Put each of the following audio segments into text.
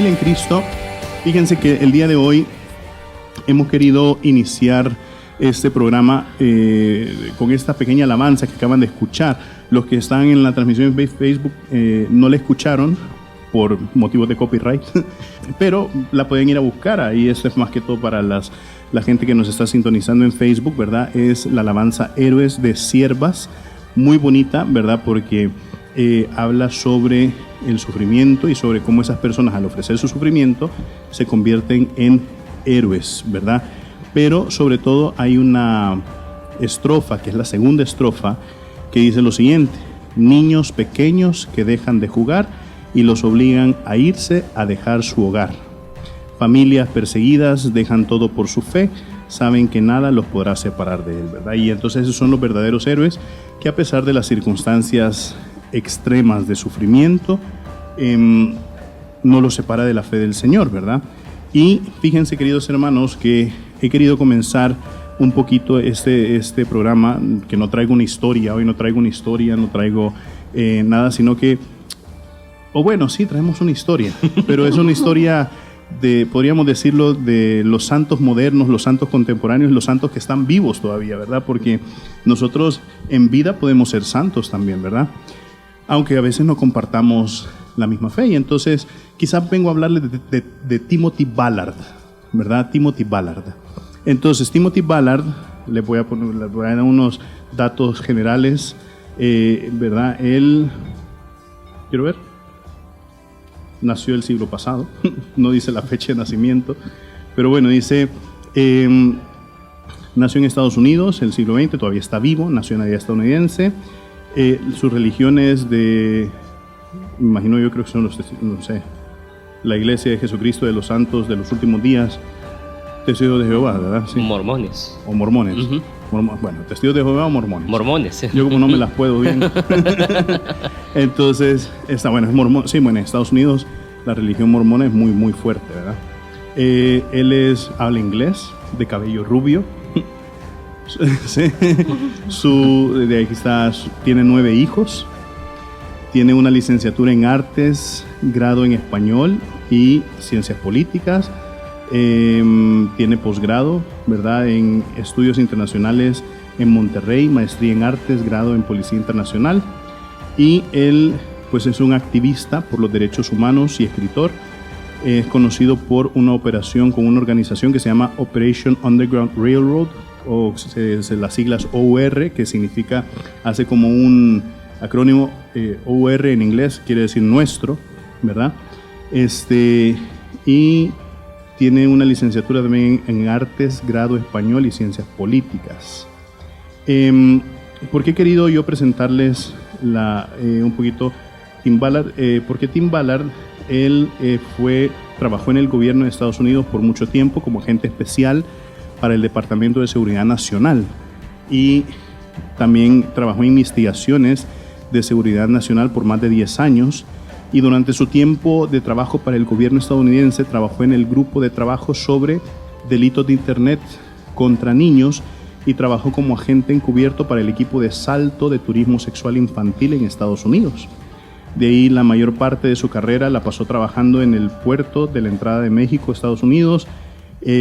familia en Cristo, fíjense que el día de hoy hemos querido iniciar este programa con esta pequeña alabanza que acaban de escuchar. Los que están en la transmisión en Facebook no la escucharon por motivos de copyright, pero la pueden ir a buscar. Ahí esto es más que todo para la gente que nos está sintonizando en Facebook, ¿verdad? Es la alabanza Héroes de Siervas, muy bonita, ¿verdad? Porque habla sobre el sufrimiento y sobre cómo esas personas al ofrecer su sufrimiento se convierten en héroes, ¿verdad? Pero sobre todo hay una estrofa, que es la segunda estrofa, que dice lo siguiente: niños pequeños que dejan de jugar y los obligan a irse a dejar su hogar. Familias perseguidas dejan todo por su fe, saben que nada los podrá separar de él, ¿verdad? Y entonces esos son los verdaderos héroes que, a pesar de las circunstancias extremas de sufrimiento, no los separa de la fe del Señor, ¿verdad? Y fíjense, queridos hermanos, que he querido comenzar un poquito este programa, que no traigo una historia, hoy no traigo una historia, no traigo nada, sino que, o bueno, sí, traemos una historia, pero es una historia de, podríamos decirlo, de los santos modernos, los santos contemporáneos, los santos que están vivos todavía, ¿verdad? Porque nosotros en vida podemos ser santos también, ¿verdad? Aunque a veces no compartamos la misma fe. Y entonces quizás vengo a hablarles de Timothy Ballard, ¿verdad? Timothy Ballard. Entonces Timothy Ballard, les voy a dar unos datos generales, ¿verdad? Él, quiero ver, nació el siglo pasado, no dice la fecha de nacimiento, pero bueno, dice, nació en Estados Unidos en el siglo XX, todavía está vivo, nacionalidad estadounidense. Su religión es de, me imagino, yo creo que son no sé, la Iglesia de Jesucristo de los Santos de los Últimos Días, Testigos de Jehová, ¿verdad? Sí. Mormones. O mormones. Uh-huh. Bueno, Testigos de Jehová o mormones. Mormones, sí. Yo como no me las puedo bien. Entonces, es mormón. Sí, bueno, en Estados Unidos la religión mormona es muy, muy fuerte, ¿verdad? Él habla inglés, de cabello rubio. Sí. De ahí está, tiene 9 hijos. Tiene una licenciatura en artes, grado en español y ciencias políticas. Tiene posgrado, ¿verdad?, en estudios internacionales en Monterrey, maestría en artes, grado en policía internacional. Y él, pues, es un activista por los derechos humanos y escritor. Es conocido por una operación con una organización que se llama Operation Underground Railroad, o las siglas OUR, que significa, hace como un acrónimo, OUR en inglés quiere decir nuestro, ¿verdad? Y tiene una licenciatura también en artes, grado español y ciencias políticas. ¿Por qué he querido yo presentarles un poquito Tim Ballard? Porque Tim Ballard, él trabajó en el gobierno de Estados Unidos por mucho tiempo como agente especial para el Departamento de Seguridad Nacional, y también trabajó en investigaciones de seguridad nacional por más de 10 años. Y durante su tiempo de trabajo para el gobierno estadounidense trabajó en el grupo de trabajo sobre delitos de Internet contra niños y trabajó como agente encubierto para el equipo de salto de turismo sexual infantil en Estados Unidos. De ahí la mayor parte de su carrera la pasó trabajando en el puerto de la entrada de México, Estados Unidos,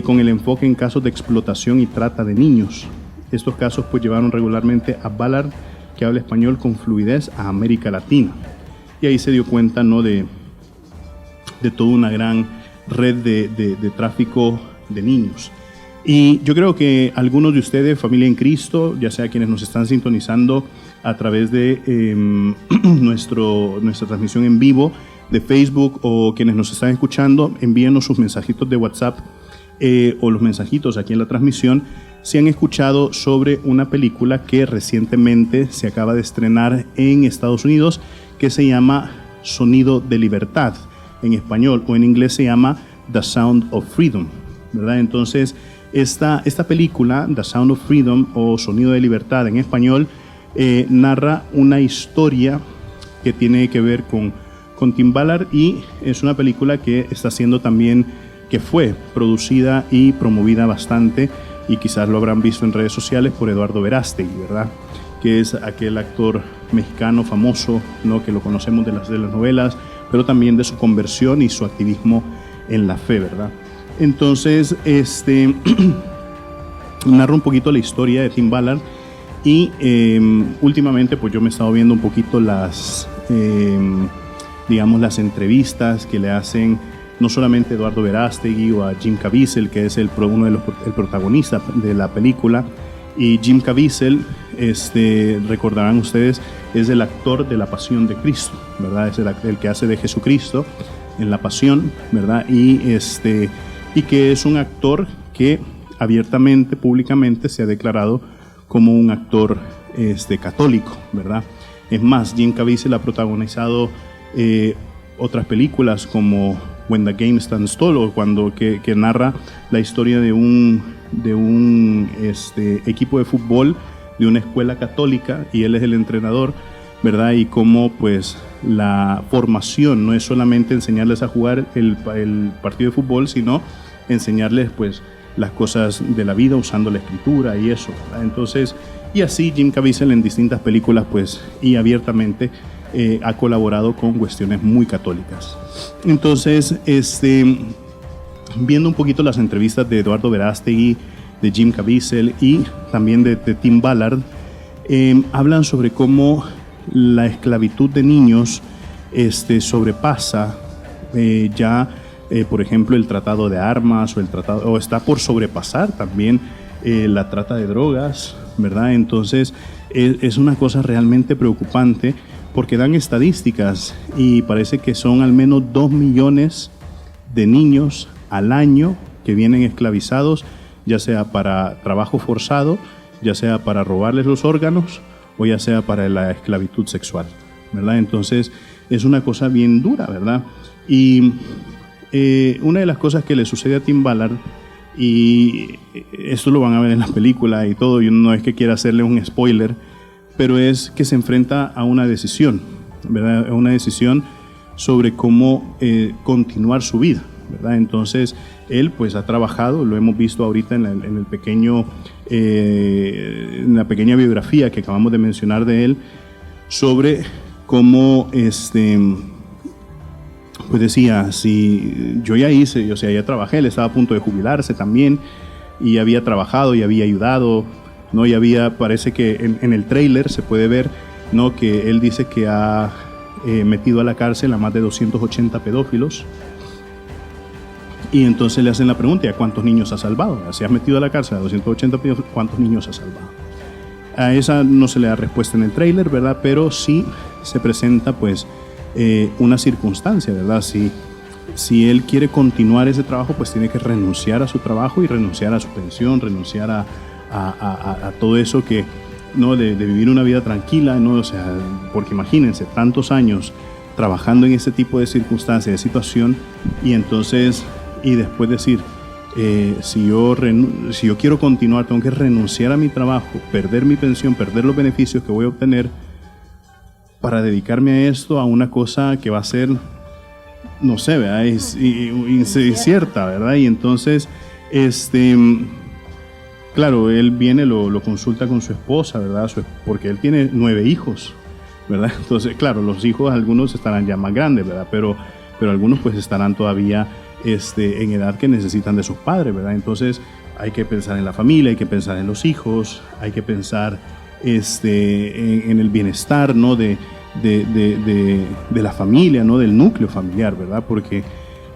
con el enfoque en casos de explotación y trata de niños. Estos casos pues llevaron regularmente a Ballard, que habla español con fluidez, a América Latina. Y ahí se dio cuenta, ¿no?, de toda una gran red de tráfico de niños. Y yo creo que algunos de ustedes, familia en Cristo, ya sea quienes nos están sintonizando a través de nuestra transmisión en vivo de Facebook, o quienes nos están escuchando, envíenos sus mensajitos de WhatsApp o los mensajitos aquí en la transmisión, si han escuchado sobre una película que recientemente se acaba de estrenar en Estados Unidos, que se llama Sonido de Libertad en español, o en inglés se llama The Sound of Freedom, ¿verdad? Entonces esta película, The Sound of Freedom o Sonido de Libertad en español, narra una historia que tiene que ver con Tim Ballard, y es una película que está siendo también, que fue producida y promovida bastante, y quizás lo habrán visto en redes sociales, por Eduardo Verástegui, ¿verdad?, que es aquel actor mexicano famoso, ¿no?, que lo conocemos de las novelas pero también de su conversión y su activismo en la fe, ¿verdad? Entonces, narro un poquito la historia de Tim Ballard y últimamente pues yo me he estado viendo un poquito las entrevistas que le hacen no solamente a Eduardo Verástegui o a Jim Caviezel, que es el protagonista de la película. Y Jim Caviezel, recordarán ustedes, es el actor de La Pasión de Cristo, ¿verdad? Es el que hace de Jesucristo en La Pasión, ¿verdad? Y que es un actor que abiertamente, públicamente se ha declarado como un actor católico, ¿verdad? Es más, Jim Caviezel ha protagonizado otras películas como When the Game Stands Tall, o que narra la historia de un equipo de fútbol de una escuela católica y él es el entrenador, ¿verdad? Y cómo pues la formación no es solamente enseñarles a jugar el partido de fútbol, sino enseñarles pues las cosas de la vida usando la escritura y eso, ¿verdad? Entonces, y así Jim Caviezel en distintas películas pues y abiertamente ha colaborado con cuestiones muy católicas. Entonces, viendo un poquito las entrevistas de Eduardo Verástegui, de Jim Caviezel y también de Tim Ballard, hablan sobre cómo la esclavitud de niños sobrepasa por ejemplo, el tratado de armas o está por sobrepasar también la trata de drogas, ¿verdad? Entonces, es una cosa realmente preocupante porque dan estadísticas y parece que son al menos 2 millones de niños al año que vienen esclavizados, ya sea para trabajo forzado, ya sea para robarles los órganos o ya sea para la esclavitud sexual, ¿verdad? Entonces es una cosa bien dura, ¿verdad? Y una de las cosas que le sucede a Tim Ballard, y esto lo van a ver en la película y todo, yo no es que quiera hacerle un spoiler, pero es que se enfrenta a una decisión, ¿verdad? Una decisión sobre cómo continuar su vida, ¿verdad? Entonces, él pues ha trabajado, lo hemos visto ahorita en la pequeña biografía que acabamos de mencionar de él, sobre cómo, pues decía, si yo ya hice, o sea, ya trabajé, él estaba a punto de jubilarse también, y había trabajado y había ayudado, ¿no? Y parece que en el tráiler se puede ver, ¿no? Que él dice que ha metido a la cárcel a más de 280 pedófilos. Y entonces le hacen la pregunta, ¿a cuántos niños ha salvado? Si has metido a la cárcel a 280 pedófilos, ¿cuántos niños ha salvado? A esa no se le da respuesta en el tráiler, ¿verdad? Pero sí se presenta pues una circunstancia, ¿verdad? Si él quiere continuar ese trabajo, pues tiene que renunciar a su trabajo y renunciar a su pensión, renunciar a todo eso que, ¿no? De vivir una vida tranquila, ¿no? O sea, porque imagínense, tantos años trabajando en ese tipo de circunstancias, de situación, y entonces, y después decir, si yo quiero continuar, tengo que renunciar a mi trabajo, perder mi pensión, perder los beneficios que voy a obtener para dedicarme a esto, a una cosa que va a ser, no sé, ¿verdad? Incierta, ¿verdad? Y entonces, claro, él viene, lo consulta con su esposa, ¿verdad? Porque él tiene 9 hijos, ¿verdad? Entonces, claro, los hijos, algunos estarán ya más grandes, ¿verdad? Pero algunos pues estarán todavía en edad que necesitan de sus padres, ¿verdad? Entonces hay que pensar en la familia, hay que pensar en los hijos, hay que pensar en el bienestar, ¿no? de la familia, ¿no? Del núcleo familiar, ¿verdad? Porque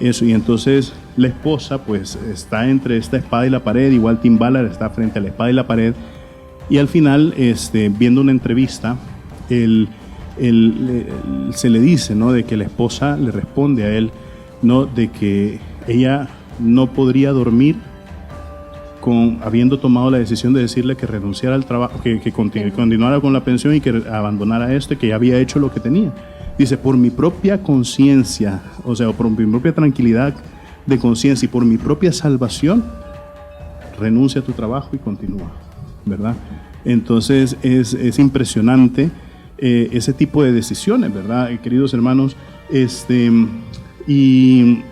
eso, y entonces la esposa pues está entre esta espada y la pared, igual Tim Ballard está frente a la espada y la pared, y al final, viendo una entrevista, se le dice, ¿no? De que la esposa le responde a él, ¿no? De que ella no podría dormir habiendo tomado la decisión de decirle que renunciara al trabajo, que continuara con la pensión y que abandonara que ya había hecho lo que tenía. Dice, por mi propia conciencia, o sea, por mi propia tranquilidad de conciencia y por mi propia salvación, renuncia a tu trabajo y continúa, ¿verdad? Entonces es impresionante ese tipo de decisiones, ¿verdad, queridos hermanos? Y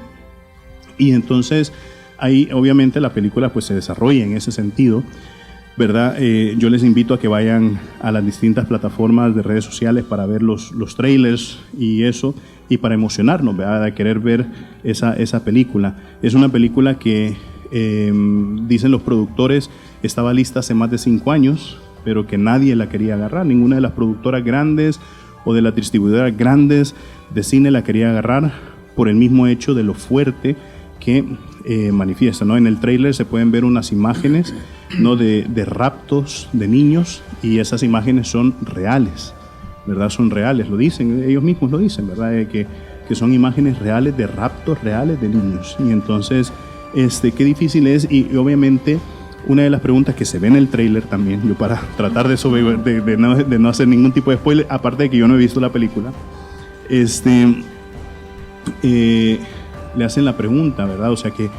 entonces ahí obviamente la película pues se desarrolla en ese sentido, ¿verdad? Yo les invito a que vayan a las distintas plataformas de redes sociales para ver los trailers y eso, y para emocionarnos, ¿verdad? De querer ver esa película. Es una película que, dicen los productores, estaba lista hace más de 5 años, pero que nadie la quería agarrar. Ninguna de las productoras grandes o de las distribuidoras grandes de cine la quería agarrar por el mismo hecho de lo fuerte que manifiesta, ¿no? En el tráiler se pueden ver unas imágenes, ¿no? de raptos de niños, y esas imágenes son reales, ¿verdad? Son reales, lo dicen, ellos mismos lo dicen, ¿verdad? Que son imágenes reales de raptos reales de niños. Y entonces, qué difícil es, y obviamente una de las preguntas que se ve en el tráiler también, yo para tratar de no hacer ningún tipo de spoiler, aparte de que yo no he visto la película, le hacen la pregunta, ¿verdad? O sea, que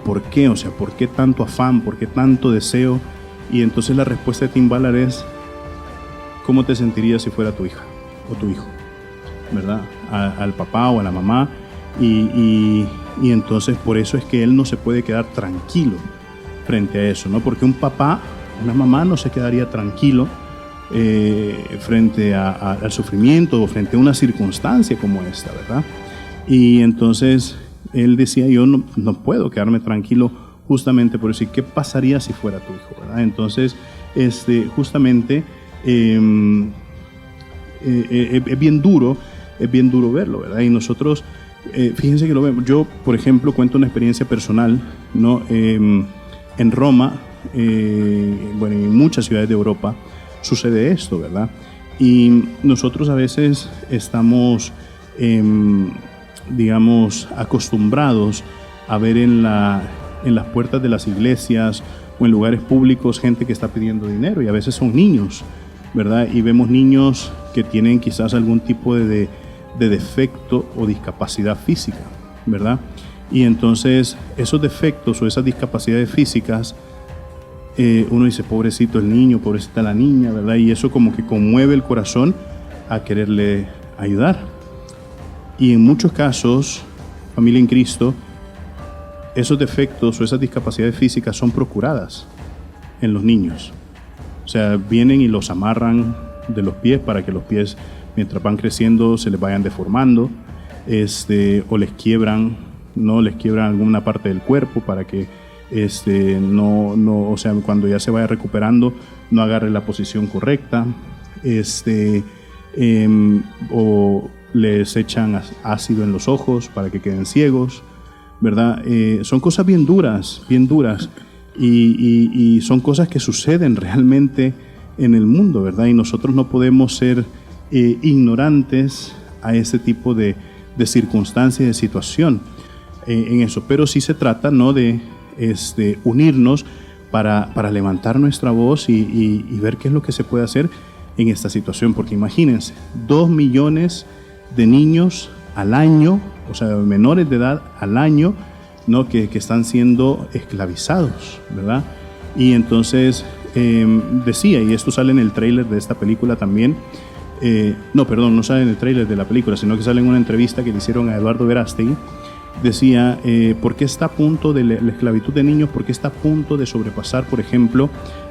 ¿por qué? O sea, ¿por qué tanto afán? ¿Por qué tanto deseo? Y entonces la respuesta de Tim Ballard es: ¿cómo te sentirías si fuera tu hija o tu hijo? ¿Verdad? Al papá o a la mamá. Y entonces por eso es que él no se puede quedar tranquilo frente a eso, ¿no? Porque un papá, una mamá no se quedaría tranquilo frente al sufrimiento o frente a una circunstancia como esta, ¿verdad? Y entonces él decía: yo no puedo quedarme tranquilo justamente por decir, ¿qué pasaría si fuera tu hijo? ¿Verdad? Entonces, justamente es bien duro verlo, ¿verdad? Y nosotros, fíjense que lo vemos. Yo, por ejemplo, cuento una experiencia personal, ¿no? En Roma, bueno, en muchas ciudades de Europa sucede esto, ¿verdad? Y nosotros a veces estamos, digamos, acostumbrados a ver en las puertas de las iglesias o en lugares públicos gente que está pidiendo dinero, y a veces son niños, ¿verdad? Y vemos niños que tienen quizás algún tipo de defecto o discapacidad física, ¿verdad? Y entonces esos defectos o esas discapacidades físicas, uno dice: pobrecito el niño, pobrecita la niña, ¿verdad? Y eso como que conmueve el corazón a quererle ayudar. Y en muchos casos, familia en Cristo, esos defectos o esas discapacidades físicas son procuradas en los niños. O sea, vienen y los amarran de los pies para que los pies, mientras van creciendo, se les vayan deformando, o les quiebran alguna parte del cuerpo para que o sea, cuando ya se vaya recuperando, no agarre la posición correcta, o les echan ácido en los ojos para que queden ciegos, ¿verdad? Son cosas bien duras, y son cosas que suceden realmente en el mundo, ¿verdad? Y nosotros no podemos ser ignorantes a ese tipo de circunstancia y de situación en eso, pero sí se trata, ¿no? de unirnos para levantar nuestra voz y ver qué es lo que se puede hacer en esta situación, porque imagínense, 2 millones de niños al año, o sea, menores de edad al año, ¿no? que están siendo esclavizados, ¿verdad? Y entonces decía, y esto sale en el tráiler de esta película también, no sale en el tráiler de la película, sino que sale en una entrevista que le hicieron a Eduardo Verástegui. Decía, ¿por qué está a punto de la esclavitud de niños? ¿Por qué está a punto de sobrepasar, por ejemplo,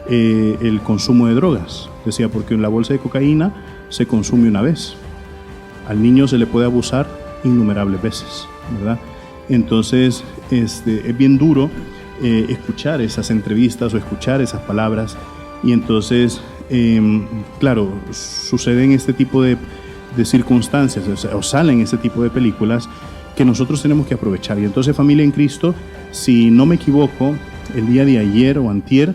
el consumo de drogas? Decía, porque en la bolsa de cocaína se consume una vez. Al niño se le puede abusar innumerables veces, ¿verdad? Entonces, es bien duro escuchar esas entrevistas o escuchar esas palabras. Y entonces, claro, suceden este tipo de circunstancias, o salen este tipo de películas que nosotros tenemos que aprovechar. Y entonces, familia en Cristo, si no me equivoco, el día de ayer o antier,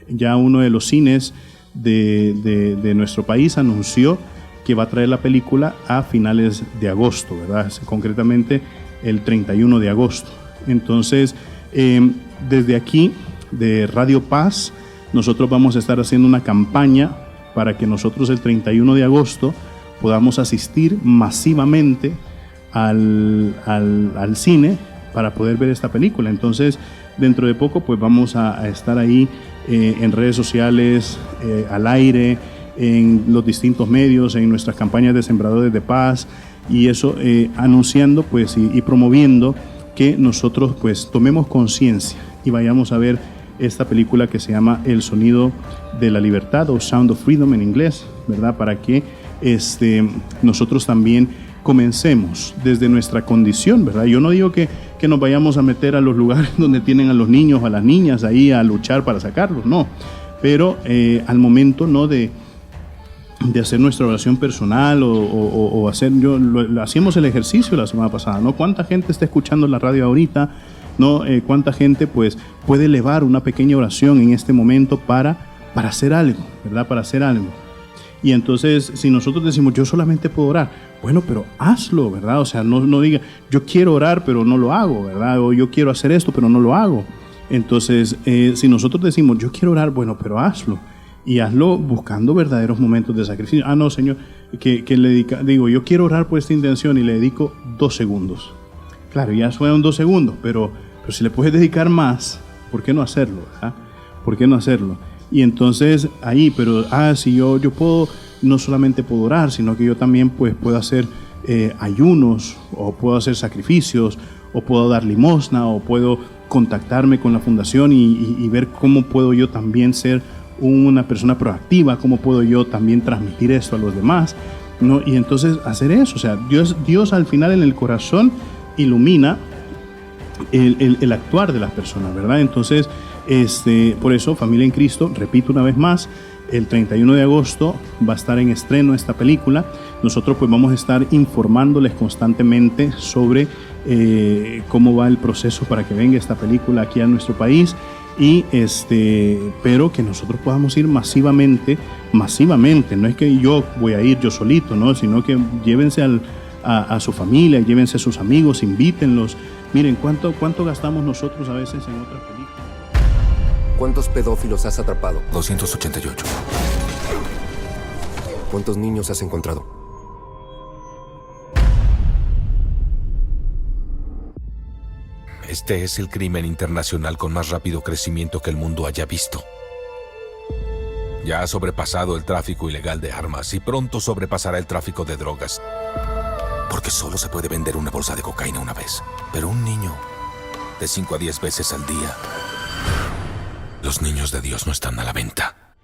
ya uno de los cines de nuestro país anunció que va a traer la película a finales de agosto, ¿verdad? Concretamente el 31 de agosto. Entonces, desde aquí, de Radio Paz, nosotros vamos a estar haciendo una campaña para que nosotros el 31 de agosto podamos asistir masivamente al cine para poder ver esta película. Entonces, dentro de poco, pues vamos a estar ahí en redes sociales, al aire, en los distintos medios, en nuestras campañas de Sembradores de Paz, y eso, anunciando pues y promoviendo que nosotros pues tomemos conciencia y vayamos a ver esta película que se llama El Sonido de la Libertad, o Sound of Freedom en inglés, ¿verdad? Para que nosotros también comencemos desde nuestra condición, ¿verdad? Yo no digo que nos vayamos a meter a los lugares donde tienen a los niños, a las niñas ahí a luchar para sacarlos, no. Pero al momento, ¿no?, de hacer nuestra oración personal o hacer, hacíamos el ejercicio la semana pasada, ¿no? ¿Cuánta gente está escuchando la radio ahorita? ¿No? ¿Cuánta gente pues puede elevar una pequeña oración en este momento para hacer algo, ¿verdad? Para hacer algo. Y entonces, si nosotros decimos, yo solamente puedo orar, bueno, pero hazlo, ¿verdad? O sea, no diga, yo quiero orar, pero no lo hago, ¿verdad? O yo quiero hacer esto, pero no lo hago. Entonces, si nosotros decimos, yo quiero orar, bueno, pero hazlo. Y hazlo buscando verdaderos momentos de sacrificio. Ah, no, Señor, que le digo, yo quiero orar por esta intención y le dedico 2 segundos. Claro, ya fueron 2 segundos, pero si le puedes dedicar más, ¿por qué no hacerlo, verdad? ¿Por qué no hacerlo? Y entonces ahí, pero si yo puedo, no solamente puedo orar, sino que yo también pues puedo hacer ayunos, o puedo hacer sacrificios, o puedo dar limosna, o puedo contactarme con la fundación y ver cómo puedo yo también ser una persona proactiva, cómo puedo yo también transmitir esto a los demás, ¿no? Y entonces hacer eso, o sea, Dios al final en el corazón ilumina el actuar de las personas, ¿verdad? Entonces, por eso, Familia en Cristo, repito una vez más, el 31 de agosto va a estar en estreno esta película. Nosotros pues vamos a estar informándoles constantemente sobre cómo va el proceso para que venga esta película aquí a nuestro país, y pero que nosotros podamos ir masivamente, no es que yo voy a ir yo solito, ¿no? Sino que llévense a su familia, llévense a sus amigos, invítenlos. Miren, ¿cuánto gastamos nosotros a veces en otras películas? ¿Cuántos pedófilos has atrapado? 288. ¿Cuántos niños has encontrado? Este es el crimen internacional con más rápido crecimiento que el mundo haya visto. Ya ha sobrepasado el tráfico ilegal de armas y pronto sobrepasará el tráfico de drogas. Porque solo se puede vender una bolsa de cocaína una vez. Pero un niño, de 5 a 10 veces al día. Los niños de Dios no están a la venta.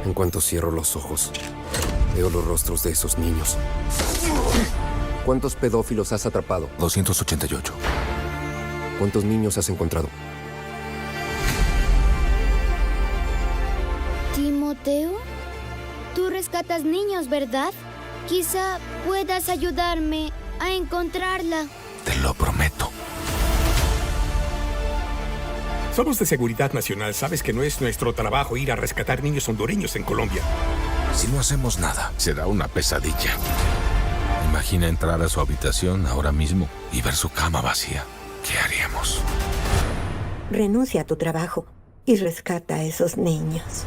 En cuanto cierro los ojos, veo los rostros de esos niños. ¿Cuántos pedófilos has atrapado? 288. ¿Cuántos niños has encontrado? Timoteo, tú rescatas niños, ¿verdad? Quizá puedas ayudarme a encontrarla. Te lo prometo. Somos de Seguridad Nacional. Sabes que no es nuestro trabajo ir a rescatar niños hondureños en Colombia. Si no hacemos nada, será una pesadilla. Imagina entrar a su habitación ahora mismo y ver su cama vacía. ¿Qué haríamos? Renuncia a tu trabajo y rescata a esos niños.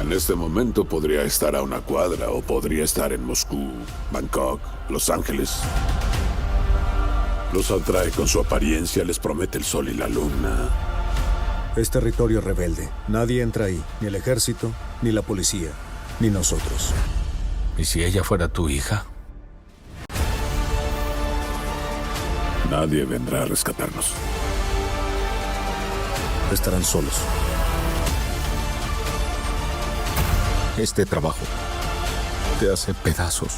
En este momento podría estar a una cuadra o podría estar en Moscú, Bangkok, Los Ángeles. Los atrae con su apariencia, les promete el sol y la luna. Es territorio rebelde. Nadie entra ahí, ni el ejército, ni la policía, ni nosotros. ¿Y si ella fuera tu hija? Nadie vendrá a rescatarnos. Estarán solos. Este trabajo te hace pedazos.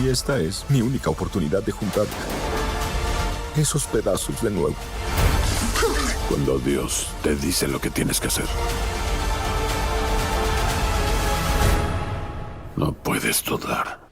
Y esta es mi única oportunidad de juntar esos pedazos de nuevo. Cuando Dios te dice lo que tienes que hacer, no puedes dudar.